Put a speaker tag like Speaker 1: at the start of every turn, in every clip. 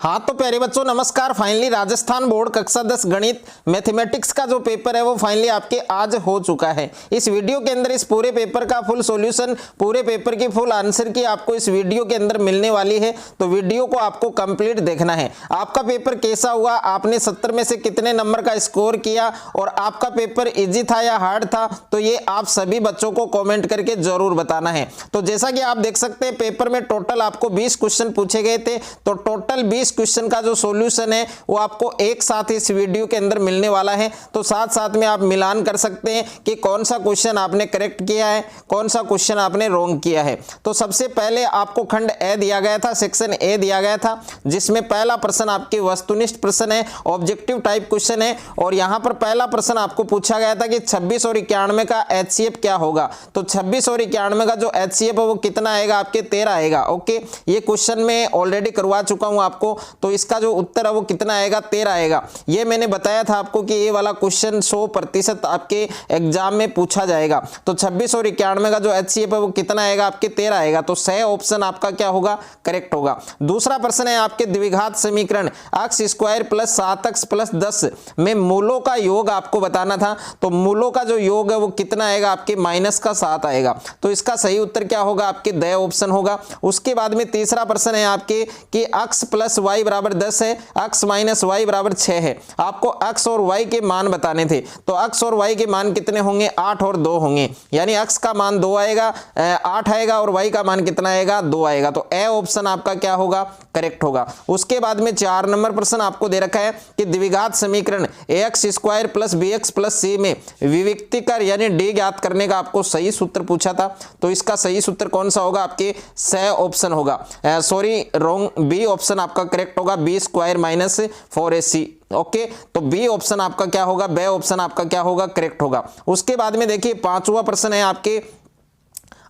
Speaker 1: हाँ तो प्यारे बच्चों नमस्कार। फाइनली राजस्थान बोर्ड कक्षा 10 गणित मैथमेटिक्स का जो पेपर है वो फाइनली आपके आज हो चुका है। इस वीडियो के अंदर इस पूरे पेपर का फुल सॉल्यूशन, पूरे पेपर की फुल आंसर की आपको इस वीडियो के अंदर मिलने वाली है। तो वीडियो को आपको कंप्लीट देखना है। आपका पेपर कैसा हुआ, आपने 70 में से कितने नंबर का स्कोर किया और आपका पेपर इजी था या हार्ड था, तो ये आप सभी बच्चों को कॉमेंट करके जरूर बताना है। तो जैसा कि आप देख सकते हैं पेपर में टोटल आपको 20 क्वेश्चन पूछे गए थे। तो टोटल 20 क्वेश्चन का जो सॉल्यूशन है वो आपको एक साथ इस वीडियो के अंदर मिलने वाला है। तो साथ साथ में आप मिलान कर सकते हैं कि कौन सा क्वेश्चन आपने करेक्ट किया है, कौन सा क्वेश्चन आपने रॉन्ग किया है। तो सबसे पहले आपको खंड ए दिया गया था, सेक्शन ए दिया गया था, जिसमें पहला प्रश्न आपके वस्तुनिष्ठ प्रश्न है, ऑब्जेक्टिव टाइप क्वेश्चन है। और यहां पर पहला प्रश्न आपको पूछा गया था कि 26 और 91 का एचसीएफ क्या होगा। तो 26 और 91 का जो एचसीएफ है वो कितना आएगा, आपके 13 आएगा। ओके, ये क्वेश्चन मैं ऑलरेडी करवा चुका हूं आपको। तो इसका जो उत्तर है वो कितना आएगा, 13 आएगा। ये मैंने बताया था आपको कि ये वाला क्वेश्चन 100% आपके एग्जाम में पूछा जाएगा। तो 26 और 91 का जो एचसीएफ है वो कितना आएगा, आपके 13 आएगा। तो सही ऑप्शन आपका क्या होगा, करेक्ट होगा। दूसरा प्रश्न है आपके द्विघात समीकरण x square plus 7x plus 10 में मूलों का योग आपको बताना था। तो मूलों का जो योग है वो कितना आएगा, आपके -7 आएगा। तो इसका सही उत्तर क्या होगा, आपके द ऑप्शन होगा। उसके बाद में तीसरा प्रश्न है आपके कि x प्लस वाई बराबर 10 है, x माइनस वाई बराबर 6 है। आपको x और y के मान बताने थे। तो x और y के मान कितने होंगे, 8 और 2 होंगे। यानी x का मान 2 आएगा, 8 आएगा और y का मान कितना आएगा, 2 आएगा। तो ए ऑप्शन आपका क्या होगा, करेक्ट होगा। उसके बाद में 4 नंबर प्रश्न आपको दे रखा है कि द्विघात समीकरण ax square plus bx plus c में विविक्ति कर यानी d ज्ञात करने का आपको सही सूत्र पूछा था। तो इसका सही सूत्र कौन सा होगा, आपके स ऑप्शन होगा, सॉरी रॉन्ग, बी ऑप्शन आपका करेक्ट होगा, B square minus 4ac। Okay, तो बी ऑप्शन आपका क्या होगा, बे ऑप्शन आपका क्या होगा, करेक्ट होगा। उसके बाद में देखिए 5वां प्रश्न है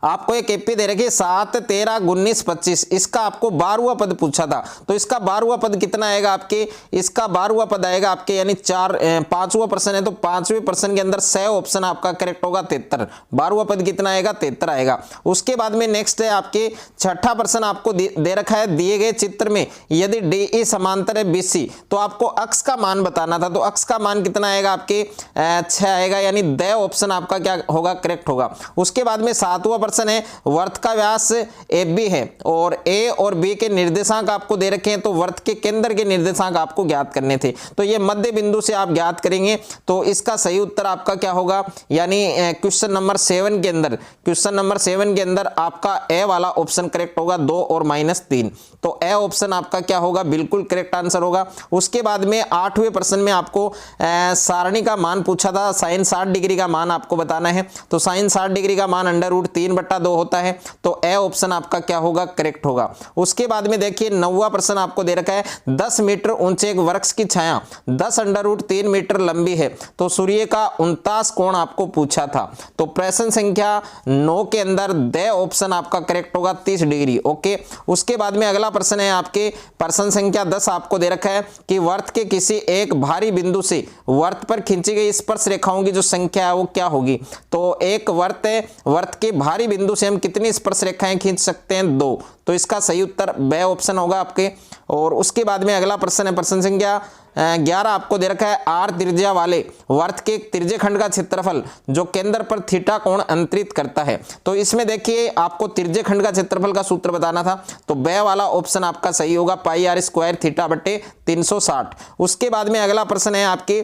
Speaker 1: आपको एक एपी दे रखी 7, 13, 19, 25। इसका आपको 12वां पद पूछा था। तो इसका 12वां पद कितना आएगा, आपके इसका 12वां पद आएगा आपके, यानी 5वां प्रश्न है तो 5वें प्रश्न के अंदर सही ऑप्शन आपका करेक्ट होगा 73। 12वां पद कितना आएगा, 73 आएगा। उसके बाद में नेक्स्ट है आपके 6ठा प्रश्न आपको दे रखा है, दिए गए चित्र में यदि DE समांतर है BC तो आपको अक्ष का मान बताना था। तो अक्ष का मान कितना आएगा, आपके 6 आएगा। यानी द ऑप्शन आपका क्या होगा, करेक्ट होगा। उसके बाद में 7वां प्रश्न है वर्त का व्यास AB है और A और B के निर्देशांक आपको दे रखे हैं। तो वर्त के केंद्र के निर्देशांक आपको ज्ञात करने थे। तो ये मध्य बिंदु से आप ज्ञात करेंगे। तो इसका सही उत्तर आपका क्या होगा, यानी क्वेश्चन नंबर 7 के अंदर, क्वेश्चन नंबर 7 के अंदर आपका ए वाला ऑप्शन करेक्ट होगा, 2 और -3। तो ए ऑप्शन आपका क्या होगा, बिल्कुल करेक्ट आंसर होगा। उसके बाद में 8वें प्रश्न में आपको सारणी का मान पूछा था, साइन 60 डिग्री का मान आपको बताना है। तो साइन 60 डिग्री का मान √3/2 होता है। तो ए ऑप्शन आपका क्या होगा, करेक्ट होगा। उसके बाद में देखिए 9वां प्रश्न आपको दे रखा है 10 मीटर ऊंचे एक वृक्ष की छाया 10 √3 मीटर लंबी है। तो सूर्य का 49 कोण आपको पूछा था। तो प्रश्न संख्या 9 के अंदर द ऑप्शन आपका करेक्ट होगा, 30 डिग्री। ओके, उसके बाद में अगला प्रश्न है आपके प्रश्न संख्या 10 आपको दे रखा है कि वर्त के किसी एक भारी बिंदु से वर्त पर खींची गई स्पर्श रेखाओं की जो संख्या है वो क्या होगी। तो एक वर्त है, वर्त के भारी बिंदु से हम कितनी स्पर्श रेखाएं खींच सकते हैं, 2। तो इसका सही उत्तर बे ऑप्शन होगा आपके। और उसके बाद में अगला प्रश्न है प्रश्न संख्या 11 आपको दे रखा है आर त्रिज्या वाले वर्त के त्रिज्य खंड का क्षेत्रफल जो केंद्र पर थीटा कोण अंतरित करता है। तो इसमें देखिए आपको त्रिज्य खंड का क्षेत्रफल का सूत्र बताना था। तो बे वाला ऑप्शन आपका सही होगा, πr² θ/360। उसके बाद में अगला प्रश्न है आपके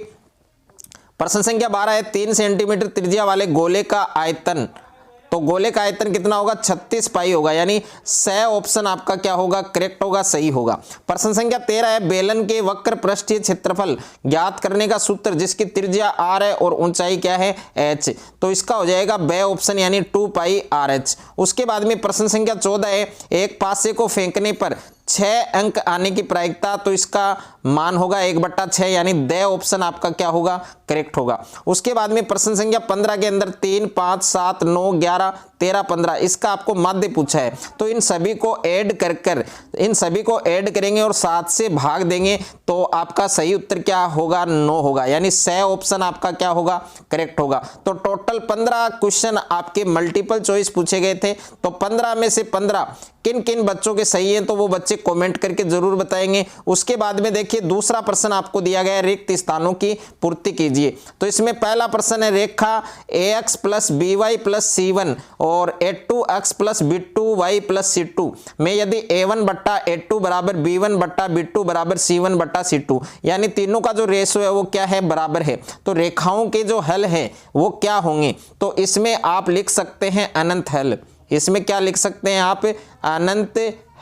Speaker 1: प्रश्न संख्या 12 है 3 सेंटीमीटर त्रिज्या वाले गोले का आयतन। तो गोले का आयतन कितना होगा, 36 पाई होगा। यानी सही ऑप्शन आपका क्या होगा, करेक्ट होगा, सही होगा। प्रश्न संख्या 13 है बेलन के वक्र पृष्ठीय क्षेत्रफल ज्ञात करने का सूत्र जिसकी त्रिज्या r है और ऊंचाई क्या है, h। तो इसका हो जाएगा बे ऑप्शन, यानी 2πrh। उसके बाद में प्रश्न संख्या 14 है एक पासे को फेंकने पर 6 अंक आने की प्रायिकता। तो इसका मान होगा 1/6, यानी द ऑप्शन आपका क्या होगा, करेक्ट होगा। उसके बाद में प्रश्न संख्या 15 के अंदर 3, 5, 7, 9, 11 13, 15, इसका आपको माध्य पूछा है। तो इन सभी को ऐड करेंगे और 7 से भाग देंगे तो आपका सही उत्तर क्या होगा, 9 होगा। यानी स ऑप्शन आपका क्या होगा, करेक्ट होगा। तो टोटल 15 क्वेश्चन आपके मल्टीपल चॉइस पूछे गए थे। तो 15 में से 15 किन किन बच्चों के सही हैं तो वो बच्चे कमेंट करके जरूर बताएंगे। उसके बाद में देखिए दूसरा प्रश्न आपको दिया गया है, रिक्त स्थानों की पूर्ति कीजिए। तो इसमें पहला प्रश्न है, रेखा ax plus by plus c1 और a2x plus b2y plus c2 में यदि a1 बट्टा a2 बराबर b1 बट्टा b2 बराबर c1 बट्टा c2, यानी तीनों का जो रेशो है वो क्या है, बराबर है। तो रेखाओं के जो हल है वो क्या होंगे, तो इसमें आप लिख सकते हैं अनंत हल। इसमें क्या लिख सकते हैं आप, अनंत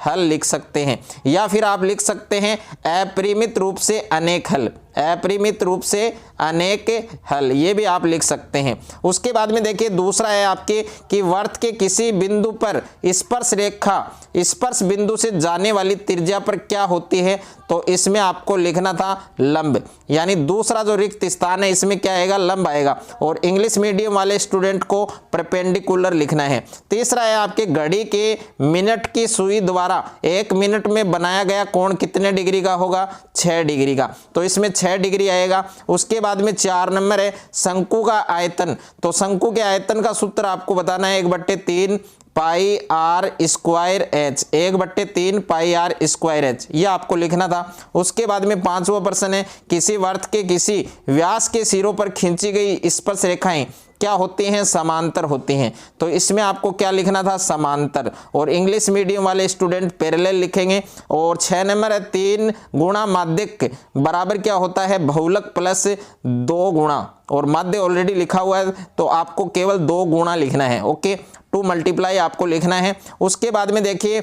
Speaker 1: हल लिख सकते हैं। या फिर आप लिख सकते हैं अपरिमित रूप से अनेक हल, अपरिमित रूप से अनेक हल, ये भी आप लिख सकते हैं। उसके बाद में देखिए दूसरा है आपके कि वर्त के किसी बिंदु पर स्पर्श रेखा स्पर्श बिंदु से जाने वाली त्रिज्या पर क्या होती है, तो इसमें आपको लिखना था लंब। यानी दूसरा जो रिक्त स्थान है इसमें क्या आएगा, लंब आएगा। और इंग्लिश मीडियम वाले स्टूडेंट को परपेंडिकुलर लिखना है। तीसरा है आपके घड़ी के मिनट की सुई द्वारा 1 मिनट में बनाया गया कोण कितने डिग्री का होगा, 6 डिग्री का। तो इसमें 6 डिग्री आएगा। उसके बाद में 4 नंबर है शंकु का आयतन। तो शंकु के आयतन का सूत्र आपको बताना है 1/3 pi r square h, 1/3 pi r square h, ये आपको लिखना था। उसके बाद में 5वां प्रश्न है, किसी वर्त के किसी व्यास के सिरों पर खींची गई स्पर्श रेखाएं क्या होती हैं, समांतर होती हैं। तो इसमें आपको क्या लिखना था, समांतर। और इंग्लिश मीडियम वाले स्टूडेंट पैरेलल लिखेंगे। और 6 नंबर है 3 गुणा माध्यक बराबर क्या होता है, बहुलक प्लस 2 गुणा, और माध्य ऑलरेडी लिखा हुआ है तो आपको केवल 2 गुणा लिखना है। ओके, 2 मल्टीप्लाई आपको लिखना है। उसके बाद में देखिए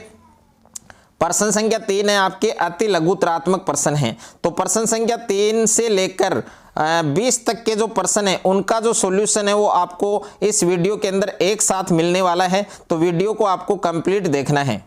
Speaker 1: प्रश्न संख्या 3 है आपके अति लघुतरात्मक प्रश्न है। तो प्रश्न संख्या 3 से लेकर 20 तक के जो प्रश्न है उनका जो सॉल्यूशन है वो आपको इस वीडियो के अंदर एक साथ मिलने वाला है। तो वीडियो को आपको कंप्लीट देखना है।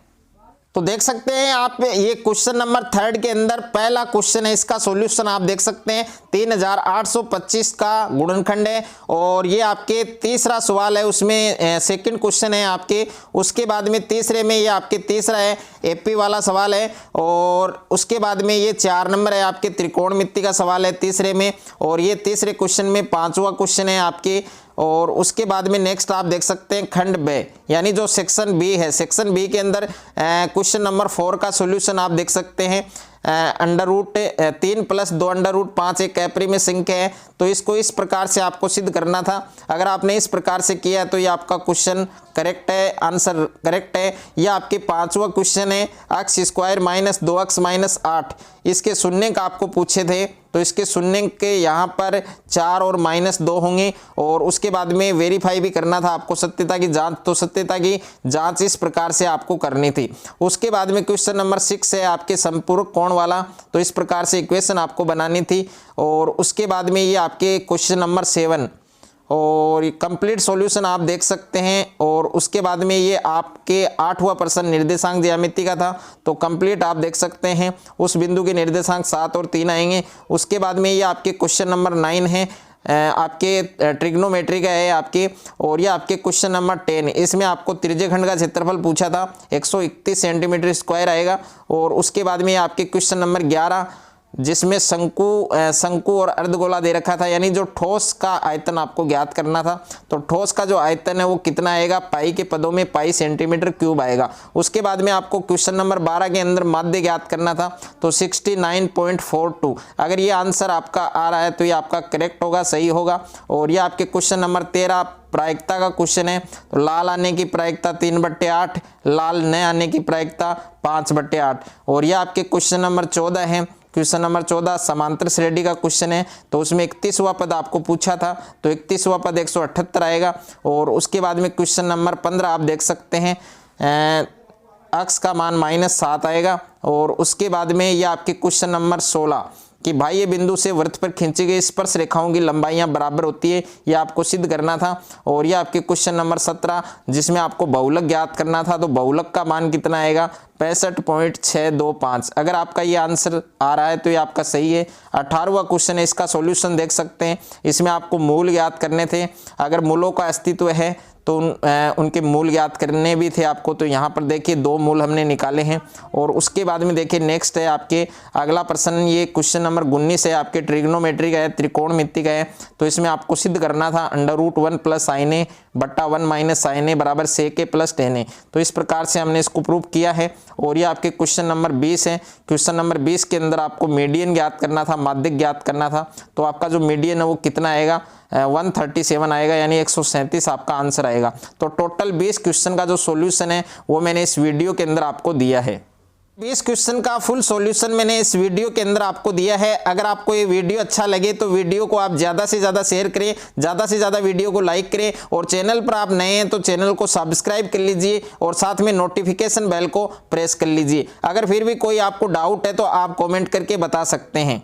Speaker 1: तो देख सकते हैं आप, ये क्वेश्चन नंबर 3 के अंदर पहला क्वेश्चन है, इसका सॉल्यूशन आप देख सकते हैं 3825 का गुणनखंड है। और ये आपके तीसरा सवाल है, उसमें सेकंड क्वेश्चन है आपके। उसके बाद में तीसरे में ये आपके तीसरा है, एपी वाला सवाल है। और उसके बाद में ये 4 नंबर है आपके त्रिकोणमिति का सवाल है तीसरे में। और ये तीसरे क्वेश्चन में 5वां क्वेश्चन है आपके। और उसके बाद में नेक्स्ट आप देख सकते हैं खंड बे, यानी जो सेक्शन बी है, सेक्शन बी के अंदर क्वेश्चन नंबर 4 का सॉल्यूशन आप देख सकते हैं। √3 + 2 √5 एक अपरिमेय संख्या है। तो इसको इस प्रकार से आपको सिद्ध करना था। अगर आपने इस प्रकार से किया तो ये आपका क्वेश्चन करेक्ट है, आंसर करेक्ट है। ये आपके 5वां क्वेश्चन है, x² - 2x - 8 इसके शून्य का आपको पूछे थे। तो इसके शून्य के यहाँ पर 4 और -2 होंगे। और उसके बाद में वेरीफाई भी करना था आपको सत्यता की जांच। तो सत्यता की जांच इस प्रकार से आपको करनी थी। उसके बाद में क्वेश्चन नंबर 6 है आपके संपूरक कोण वाला। तो इस प्रकार से इक्वेशन आपको बनानी थी। और उसके बाद में ये आपके क्वेश्चन नंबर 7 और कंप्लीट सॉल्यूशन आप देख सकते हैं। और उसके बाद में ये आपके 8वां प्रश्न निर्देशांक ज्यामिति का था। तो कंप्लीट आप देख सकते हैं, उस बिंदु के निर्देशांक 7 और 3 आएंगे। उसके बाद में ये आपके क्वेश्चन नंबर 9 है, आपके ट्रिग्नोमेट्री का है आपके। और ये आपके क्वेश्चन नंबर 10, इसमें आपको त्रिज्यखंड का क्षेत्रफल पूछा था, 131 सेंटीमीटर स्क्वायर आएगा। और उसके बाद में आपके क्वेश्चन नंबर 11 जिसमें शंकु और अर्धगोला दे रखा था, यानी जो ठोस का आयतन आपको ज्ञात करना था। तो ठोस का जो आयतन है वो कितना आएगा, पाई के पदों में पाई सेंटीमीटर क्यूब आएगा। उसके बाद में आपको क्वेश्चन नंबर 12 के अंदर माध्य ज्ञात करना था। तो 69.42, अगर ये आंसर आपका आ रहा है तो ये आपका करेक्ट होगा, सही होगा। और ये आपके क्वेश्चन नंबर 13 प्रायिकता का क्वेश्चन है। तो लाल आने की प्रायिकता 3/8, लाल न आने की प्रायिकता 5/8। और ये आपके क्वेश्चन नंबर 14 है। क्वेश्चन नंबर 14 समांतर श्रेणी का क्वेश्चन है। तो उसमें 31वां पद आपको पूछा था। तो 31वां पद 178 आएगा। और उसके बाद में क्वेश्चन नंबर 15 आप देख सकते हैं, x का मान -7 आएगा। और उसके बाद में ये आपके क्वेश्चन नंबर 16 कि भाई ये बिंदु से वृत्त पर खींची गई स्पर्श रेखाओं की लंबाइयां बराबर होती है, ये आपको सिद्ध करना था। और ये आपके क्वेश्चन नंबर 17 जिसमें आपको बहुलक ज्ञात करना था। तो बहुलक का मान कितना आएगा, 65.625। अगर आपका ये आंसर आ रहा है तो ये आपका सही है। 18वां क्वेश्चन है, इसका सॉल्यूशन देख सकते हैं। इसमें आपको मूल ज्ञात करने थे। अगर मूलों का अस्तित्व है तो उनके मूल ज्ञात करने भी थे आपको। तो यहाँ पर देखिए 2 मूल हमने निकाले हैं। और उसके बाद में देखिए नेक्स्ट है आपके अगला प्रश्न, ये क्वेश्चन नंबर 19 है आपके ट्रिग्नोमेट्री का है, त्रिकोणमिति का है। तो इसमें आपको सिद्ध करना था √1 + sin a बट्टा 1 - sin a बराबर sec a + tan a। तो इस प्रकार से हमने इसको प्रूव किया है। और ये आपके क्वेश्चन नंबर 20 है। क्वेश्चन नंबर 20 के अंदर आपको मीडियन ज्ञात करना था, माध्यक ज्ञात करना था। तो आपका जो मीडियन है वो कितना आएगा, 137 आएगा, यानी 137 आपका आंसर आएगा। तो टोटल 20 क्वेश्चन का जो सॉल्यूशन है वो मैंने इस वीडियो के अंदर आपको दिया है। 20 क्वेश्चन का फुल सॉल्यूशन मैंने इस वीडियो के अंदर आपको दिया है। अगर आपको ये वीडियो अच्छा लगे तो वीडियो को आप ज़्यादा से ज़्यादा शेयर करें, ज़्यादा से ज़्यादा वीडियो को लाइक करें। और चैनल पर आप नए हैं तो चैनल को सब्सक्राइब कर लीजिए और साथ में नोटिफिकेशन बेल को प्रेस कर लीजिए। अगर फिर भी कोई आपको डाउट है तो आप कमेंट करके बता सकते हैं।